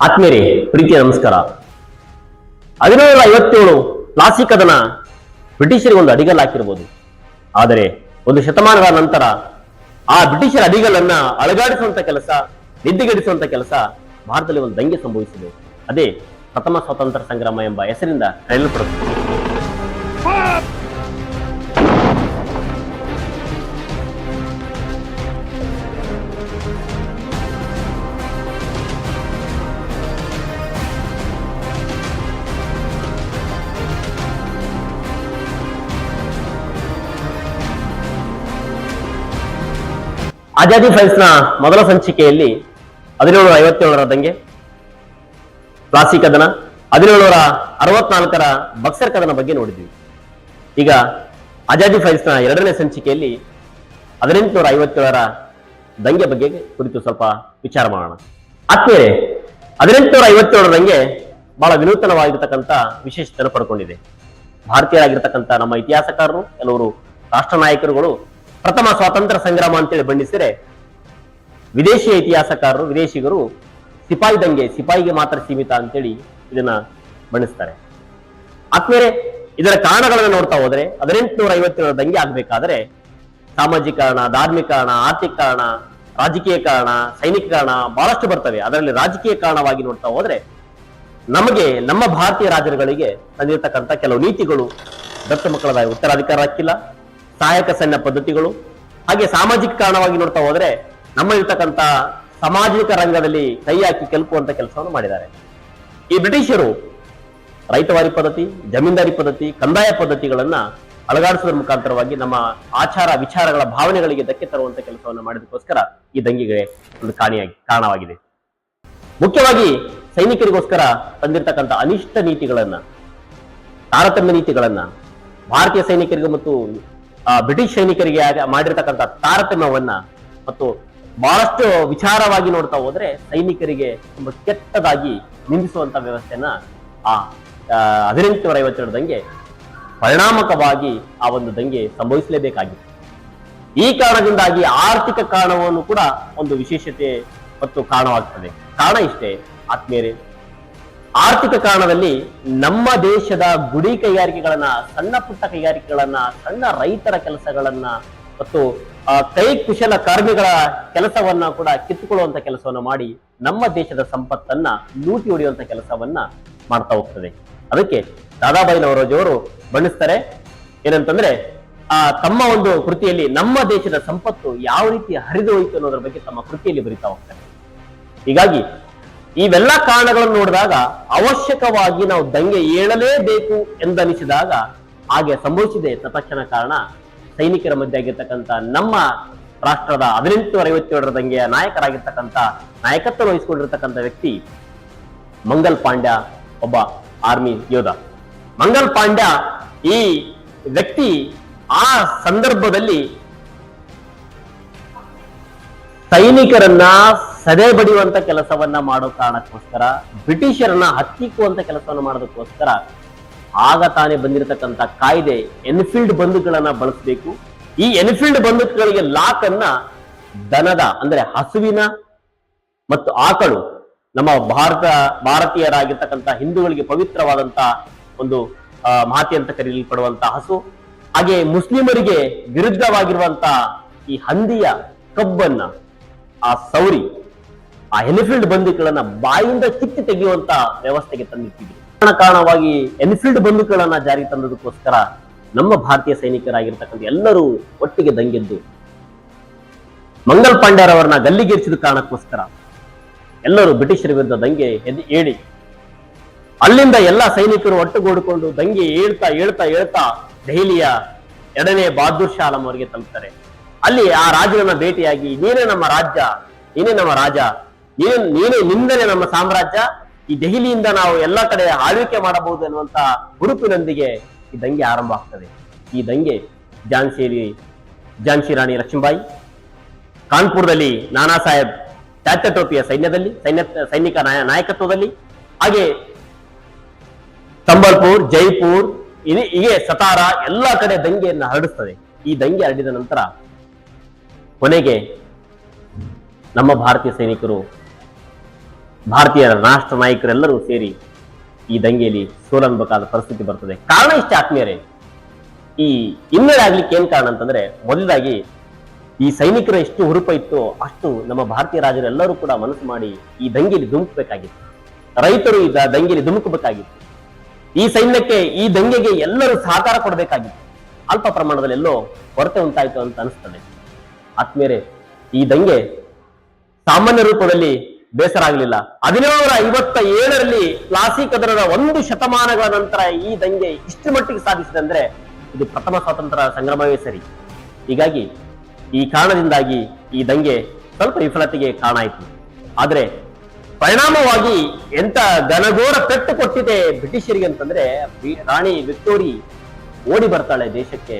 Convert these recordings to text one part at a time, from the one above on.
ಆತ್ಮೀಯರೇ, ಪ್ರೀತಿಯ ನಮಸ್ಕಾರ. 1757 ಪ್ಲಾಸಿ ಕದನ ಬ್ರಿಟಿಷರಿಗೆ ಒಂದು ಅಡಿಗಲ್ ಹಾಕಿರ್ಬೋದು. ಆದರೆ ಒಂದು ಶತಮಾನಗಳ ನಂತರ ಆ ಬ್ರಿಟಿಷರ ಅಡಿಗಲನ್ನ ಅಳಗಾಡಿಸುವಂತ ಕೆಲಸ, ನಿದ್ದೆಗೆಡಿಸುವಂತ ಕೆಲಸ ಭಾರತದಲ್ಲಿ ಒಂದು ದಂಗೆ ಸಂಭವಿಸಿದೆ. ಅದೇ ಪ್ರಥಮ ಸ್ವಾತಂತ್ರ್ಯ ಸಂಗ್ರಾಮ ಎಂಬ ಹೆಸರಿಂದ ಕರೆಯಲ್ಪಡುತ್ತದೆ. ಆಜಾದಿ ಫೈಲ್ಸ್ ನ ಮೊದಲ ಸಂಚಿಕೆಯಲ್ಲಿ 1757ರ ದಂಗೆ, ಪ್ಲಾಸಿ ಕದನ, 1764ರ ಬಕ್ಸರ್ ಕದನ ಬಗ್ಗೆ ನೋಡಿದ್ವಿ. ಈಗ ಆಜಾದಿ ಫೈಲ್ಸ್ ನ ಎರಡನೇ ಸಂಚಿಕೆಯಲ್ಲಿ 1857ರ ದಂಗೆ ಬಗ್ಗೆ ಕುರಿತು ಸ್ವಲ್ಪ ವಿಚಾರ ಮಾಡೋಣ. ಆದ್ಮೇಲೆ 1857ರ ದಂಗೆ ಬಹಳ ವಿನೂತನವಾಗಿರ್ತಕ್ಕಂಥ ವಿಶೇಷತೆಯನ್ನು ಪಡ್ಕೊಂಡಿದೆ. ಭಾರತೀಯರಾಗಿರ್ತಕ್ಕಂಥ ನಮ್ಮ ಇತಿಹಾಸಕಾರರು, ಕೆಲವರು ರಾಷ್ಟ್ರ ನಾಯಕರುಗಳು ಪ್ರಥಮ ಸ್ವಾತಂತ್ರ್ಯ ಸಂಗ್ರಾಮ ಅಂತೇಳಿ ಬಣ್ಣಿಸಿದರೆ, ವಿದೇಶಿಯ ಇತಿಹಾಸಕಾರರು, ವಿದೇಶಿಗರು ಸಿಪಾಯಿ ದಂಗೆ, ಸಿಪಾಯಿಗೆ ಮಾತ್ರ ಸೀಮಿತ ಅಂತೇಳಿ ಇದನ್ನ ಬಣ್ಣಿಸ್ತಾರೆ. ಆದ್ಮೇಲೆ ಇದರ ಕಾರಣಗಳನ್ನು ನೋಡ್ತಾ ಹೋದ್ರೆ 1857ರ ದಂಗೆ ಆಗ್ಬೇಕಾದ್ರೆ ಸಾಮಾಜಿಕ ಕಾರಣ, ಧಾರ್ಮಿಕ ಕಾರಣ, ಆರ್ಥಿಕ ಕಾರಣ, ರಾಜಕೀಯ ಕಾರಣ, ಸೈನಿಕ ಕಾರಣ ಬಹಳಷ್ಟು ಬರ್ತವೆ. ಅದರಲ್ಲಿ ರಾಜಕೀಯ ಕಾರಣವಾಗಿ ನೋಡ್ತಾ ಹೋದ್ರೆ ನಮಗೆ, ನಮ್ಮ ಭಾರತೀಯ ರಾಜರುಗಳಿಗೆ ತಂದಿರತಕ್ಕಂಥ ಕೆಲವು ನೀತಿಗಳು, ದತ್ತು ಮಕ್ಕಳ ಉತ್ತರಾಧಿಕಾರ ಹಕ್ಕಿಲ್ಲ, ಸಹಾಯಕ ಸೈನ್ಯ ಪದ್ಧತಿಗಳು, ಹಾಗೆ ಸಾಮಾಜಿಕ ಕಾರಣವಾಗಿ ನೋಡ್ತಾ ಹೋದ್ರೆ ನಮ್ಮಲ್ಲಿರ್ತಕ್ಕಂಥ ಸಾಮಾಜಿಕ ರಂಗದಲ್ಲಿ ಕೈ ಹಾಕಿ ಕೆಲಪುವಂತ ಕೆಲಸವನ್ನು ಮಾಡಿದ್ದಾರೆ. ಈ ಬ್ರಿಟಿಷರು ರೈತವಾರಿ ಪದ್ಧತಿ, ಜಮೀನ್ದಾರಿ ಪದ್ಧತಿ, ಕಂದಾಯ ಪದ್ಧತಿಗಳನ್ನ ಅಳಗಾಡಿಸುವುದರ ಮುಖಾಂತರವಾಗಿ ನಮ್ಮ ಆಚಾರ ವಿಚಾರಗಳ ಭಾವನೆಗಳಿಗೆ ಧಕ್ಕೆ ತರುವಂತ ಕೆಲಸವನ್ನು ಮಾಡಿದಕ್ಕೋಸ್ಕರ ಈ ದಂಗೆಗೆ ಒಂದು ಕಾರಣವಾಗಿದೆ. ಮುಖ್ಯವಾಗಿ ಸೈನಿಕರಿಗೋಸ್ಕರ ತಂದಿರತಕ್ಕಂಥ ಅನಿಷ್ಟ ನೀತಿಗಳನ್ನ, ತಾರತಮ್ಯ ನೀತಿಗಳನ್ನ, ಭಾರತೀಯ ಸೈನಿಕರಿಗೆ ಮತ್ತು ಬ್ರಿಟಿಷ್ ಸೈನಿಕರಿಗೆ ಮಾಡಿರ್ತಕ್ಕಂಥ ತಾರತಮ್ಯವನ್ನ ಮತ್ತು ಬಹಳಷ್ಟು ವಿಚಾರವಾಗಿ ನೋಡ್ತಾ ಹೋದ್ರೆ ಸೈನಿಕರಿಗೆ ತುಂಬಾ ಕೆಟ್ಟದಾಗಿ ನಿಂದಿಸುವಂತ ವ್ಯವಸ್ಥೆಯನ್ನ 1857 ದಂಗೆ ಪರಿಣಾಮಕವಾಗಿ ಆ ಒಂದು ದಂಗೆ ಸಂಭವಿಸಲೇಬೇಕಾಗಿತ್ತು. ಈ ಕಾರಣದಿಂದಾಗಿ ಆರ್ಥಿಕ ಕಾರಣವನ್ನು ಕೂಡ ಒಂದು ವಿಶೇಷತೆ ಮತ್ತು ಕಾರಣವಾಗ್ತದೆ. ಕಾರಣ ಇಷ್ಟೇ ಆತ್ಮೀಯರೇ, ಆರ್ಥಿಕ ಕಾರಣದಲ್ಲಿ ನಮ್ಮ ದೇಶದ ಗುಡಿ ಕೈಗಾರಿಕೆಗಳನ್ನ, ಸಣ್ಣ ಪುಟ್ಟ ಕೈಗಾರಿಕೆಗಳನ್ನ, ಸಣ್ಣ ರೈತರ ಕೆಲಸಗಳನ್ನ ಮತ್ತು ಕೈ ಕುಶಲ ಕಾರ್ಮಿಕರ ಕೆಲಸವನ್ನ ಕೂಡ ಕಿತ್ತುಕೊಳ್ಳುವಂತ ಕೆಲಸವನ್ನ ಮಾಡಿ ನಮ್ಮ ದೇಶದ ಸಂಪತ್ತನ್ನ ಲೂಟಿ ಹೊಡೆಯುವಂತ ಕೆಲಸವನ್ನ ಮಾಡ್ತಾ ಹೋಗ್ತದೆ. ಅದಕ್ಕೆ ದಾದಾಬಾಯಿ ನವರೋಜಿ ಅವರು ಬಣ್ಣಿಸ್ತಾರೆ. ಏನಂತಂದ್ರೆ ತಮ್ಮ ಒಂದು ಕೃತಿಯಲ್ಲಿ ನಮ್ಮ ದೇಶದ ಸಂಪತ್ತು ಯಾವ ರೀತಿ ಹರಿದು ಹೋಯಿತು ಅನ್ನೋದ್ರ ಬಗ್ಗೆ ತಮ್ಮ ಕೃತಿಯಲ್ಲಿ ಬರೀತಾ ಹೋಗ್ತಾರೆ. ಹೀಗಾಗಿ ಇವೆಲ್ಲ ಕಾರಣಗಳನ್ನು ನೋಡಿದಾಗ ಅವಶ್ಯಕವಾಗಿ ನಾವು ದಂಗೆ ಏಳಲೇಬೇಕು ಎಂದನಿಸಿದಾಗ ಹಾಗೆ ಸಂಭವಿಸಿದೆ. ತತ್ಕ್ಷಣ ಕಾರಣ ಸೈನಿಕರ ಮಧ್ಯೆ ಆಗಿರ್ತಕ್ಕಂಥ ನಮ್ಮ ರಾಷ್ಟ್ರದ 1857ರ ದಂಗೆಯ ನಾಯಕರಾಗಿರ್ತಕ್ಕಂಥ, ನಾಯಕತ್ವ ವಹಿಸಿಕೊಂಡಿರ್ತಕ್ಕಂಥ ವ್ಯಕ್ತಿ ಮಂಗಲ್ ಪಾಂಡ್ಯ, ಒಬ್ಬ ಆರ್ಮಿ ಯೋಧ. ಮಂಗಲ್ ಪಾಂಡ್ಯ ಈ ವ್ಯಕ್ತಿ ಆ ಸಂದರ್ಭದಲ್ಲಿ ಸೈನಿಕರನ್ನ ಸದೆ ಬಡಿಯುವಂತ ಕೆಲಸವನ್ನ ಮಾಡೋ ಕಾರಣಕ್ಕೋಸ್ಕರ, ಬ್ರಿಟಿಷರನ್ನ ಹತ್ತಿಕ್ಕುವಂತ ಕೆಲಸವನ್ನ ಮಾಡೋದಕ್ಕೋಸ್ಕರ ಆಗ ತಾನೇ ಬಂದಿರತಕ್ಕಂಥ ಕಾಯ್ದೆ ಎನ್ಫೀಲ್ಡ್ ಬಂದೂಕುಗಳನ್ನ ಬಳಸಬೇಕು. ಈ ಎನ್ಫೀಲ್ಡ್ ಬಂದೂಕುಗಳಿಗೆ ಲಾಕ್ ಅನ್ನ ದನದ, ಅಂದ್ರೆ ಹಸುವಿನ ಮತ್ತು ಆಕಳು, ನಮ್ಮ ಭಾರತೀಯರಾಗಿರ್ತಕ್ಕಂಥ ಹಿಂದೂಗಳಿಗೆ ಪವಿತ್ರವಾದಂತ ಒಂದು ಮಾತೆ ಅಂತ ಕರೆಯಲ್ಪಡುವಂತ ಹಸು, ಹಾಗೆ ಮುಸ್ಲಿಮರಿಗೆ ವಿರುದ್ಧವಾಗಿರುವಂತ ಈ ಹಂದಿಯ ಕಬ್ಬನ್ನ, ಆ ಸೌರಿ, ಆ ಎನ್ಫೀಲ್ಡ್ ಬಂದೂಕುಗಳನ್ನ ಬಾಯಿಂದ ಕಿತ್ತಿ ತೆಗೆಯುವಂತ ವ್ಯವಸ್ಥೆಗೆ ತಂದಿಟ್ಟಿದ್ರು. ಕಾರಣವಾಗಿ ಎನ್ಫೀಲ್ಡ್ ಬಂದೂಕುಗಳನ್ನ ಜಾರಿಗೆ ತಂದದಕ್ಕೋಸ್ಕರ ನಮ್ಮ ಭಾರತೀಯ ಸೈನಿಕರಾಗಿರ್ತಕ್ಕಂಥ ಎಲ್ಲರೂ ಒಟ್ಟಿಗೆ ದಂಗೆದ್ದು ಮಂಗಲ್ ಪಾಂಡ್ಯರವರನ್ನ ಗಲ್ಲಿಗೇರಿಸಿದ ಕಾರಣಕ್ಕೋಸ್ಕರ ಎಲ್ಲರೂ ಬ್ರಿಟಿಷರ ವಿರುದ್ಧ ದಂಗೆ ಏಳಿ ಅಲ್ಲಿಂದ ಎಲ್ಲ ಸೈನಿಕರು ಒಟ್ಟುಗೂಡಿಕೊಂಡು ದಂಗೆ ಹೇಳ್ತಾ ದೆಹಲಿಯ 2ನೇ ಬಹದ್ದೂರ್ ಶಾ ಆಲಂ ಅವರಿಗೆ ತಲುಪ್ತಾರೆ. ಅಲ್ಲಿ ಆ ರಾಜರನ್ನ ಭೇಟಿಯಾಗಿ, ನೀನೇ ನಮ್ಮ ರಾಜ್ಯ, ನೀನೇ ನಮ್ಮ ರಾಜ, ನಿಂದಲೇ ನಮ್ಮ ಸಾಮ್ರಾಜ್ಯ, ಈ ದೆಹಲಿಯಿಂದ ನಾವು ಎಲ್ಲ ಕಡೆ ಆಳ್ವಿಕೆ ಮಾಡಬಹುದು ಅನ್ನುವಂತ ಹುರುಪಿನೊಂದಿಗೆ ಈ ದಂಗೆ ಆರಂಭ ಆಗ್ತದೆ. ಈ ದಂಗೆ ಝಾನ್ಸಿ ರಾಣಿ ಲಕ್ಷ್ಮೀಬಾಯಿ, ಕಾನ್ಪುರದಲ್ಲಿ ನಾನಾ ಸಾಹೇಬ್ ಟಾಟಾ ಟೋಪಿಯ ಸೈನಿಕ ನಾಯಕತ್ವದಲ್ಲಿ, ಹಾಗೆ ಸಂಬಲ್ಪುರ್, ಜೈಪುರ್, ಹೀಗೆ ಸತಾರ ಎಲ್ಲ ಕಡೆ ದಂಗೆಯನ್ನು ಹರಡಿಸ್ತದೆ. ಈ ದಂಗೆ ಹರಡಿದ ನಂತರ ಕೊನೆಗೆ ನಮ್ಮ ಭಾರತೀಯ ಸೈನಿಕರು ಭಾರತೀಯ ರಾಷ್ಟ್ರ ನಾಯಕರೆಲ್ಲರೂ ಸೇರಿ ಈ ದಂಗೆಯಲ್ಲಿ ಸೋಲನ್ಬೇಕಾದ ಪರಿಸ್ಥಿತಿ ಬರ್ತದೆ. ಕಾರಣ ಇಷ್ಟೇ ಆತ್ಮೀಯರೇ, ಈ ಹಿನ್ನಡೆ ಆಗ್ಲಿಕ್ಕೆ ಏನ್ ಕಾರಣ ಅಂತಂದ್ರೆ, ಮೊದಲಾಗಿ ಈ ಸೈನಿಕರ ಎಷ್ಟು ಹುರುಪ ಇತ್ತು ಅಷ್ಟು ನಮ್ಮ ಭಾರತೀಯ ರಾಜರು ಎಲ್ಲರೂ ಕೂಡ ಮನಸ್ಸು ಮಾಡಿ ಈ ದಂಗೆಯಲ್ಲಿ ಧುಮುಕಬೇಕಾಗಿತ್ತು. ರೈತರು ಈ ದಂಗೆಯಲ್ಲಿ ಧುಮುಕಬೇಕಾಗಿತ್ತು. ಈ ಸೈನ್ಯಕ್ಕೆ, ಈ ದಂಗೆಗೆ ಎಲ್ಲರೂ ಸಹಕಾರ ಕೊಡಬೇಕಾಗಿತ್ತು. ಅಲ್ಪ ಪ್ರಮಾಣದಲ್ಲಿ ಎಲ್ಲೋ ಕೊರತೆ ಉಂಟಾಯಿತು ಅಂತ ಅನಿಸ್ತದೆ. ಆತ್ಮೀಯರೇ, ಈ ದಂಗೆ ಸಾಮಾನ್ಯ ರೂಪದಲ್ಲಿ ಬೇಸರ ಆಗಲಿಲ್ಲ. 1757ರಲ್ಲಿ ಪ್ಲಾಸಿ ಕದನದ 1 ಶತಮಾನಗಳ ನಂತರ ಈ ದಂಗೆ ಇಷ್ಟು ಮಟ್ಟಿಗೆ ಸಾಧಿಸಿದೆ ಅಂದ್ರೆ ಇದು ಪ್ರಥಮ ಸ್ವಾತಂತ್ರ್ಯ ಸಂಗ್ರಾಮವೇ ಸರಿ. ಹೀಗಾಗಿ ಈ ಕಾರಣದಿಂದಾಗಿ ಈ ದಂಗೆ ಸ್ವಲ್ಪ ವಿಫಲತೆಗೆ ಕಾರಣ ಆಯಿತು. ಆದ್ರೆ ಪರಿಣಾಮವಾಗಿ ಎಂತ ಘನಘೋರ ಪೆಟ್ಟು ಕೊಟ್ಟಿದೆ ಬ್ರಿಟಿಷರಿಗೆ ಅಂತಂದ್ರೆ, ರಾಣಿ ವಿಕ್ಟೋರಿ ಓಡಿ ಬರ್ತಾಳೆ ದೇಶಕ್ಕೆ,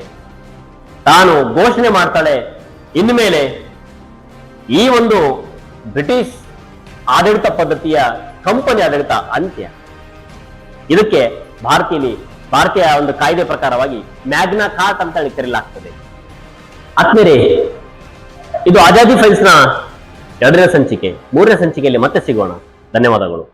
ತಾನು ಘೋಷಣೆ ಮಾಡ್ತಾಳೆ, ಇನ್ಮೇಲೆ ಈ ಒಂದು ಬ್ರಿಟಿಷ್ ಆಡಳಿತ ಪದ್ಧತಿಯ ಕಂಪನಿ ಆಡಳಿತ ಅಂತ್ಯ. ಇದಕ್ಕೆ ಭಾರತೀಯ ಒಂದು ಕಾಯ್ದೆ ಪ್ರಕಾರವಾಗಿ ಮ್ಯಾಗ್ನಾ ಕಾರ್ಟ್ ಅಂತ ಹೇಳಿ ಕರೆಯಲಾಗ್ತದೆ. ಆತ್ಮೀಯರೇ, ಇದು ಆಜಾದಿ ಫೈಲ್ಸ್ ನ 2ನೇ ಸಂಚಿಕೆ. 3ನೇ ಸಂಚಿಕೆಯಲ್ಲಿ ಮತ್ತೆ ಸಿಗೋಣ. ಧನ್ಯವಾದಗಳು.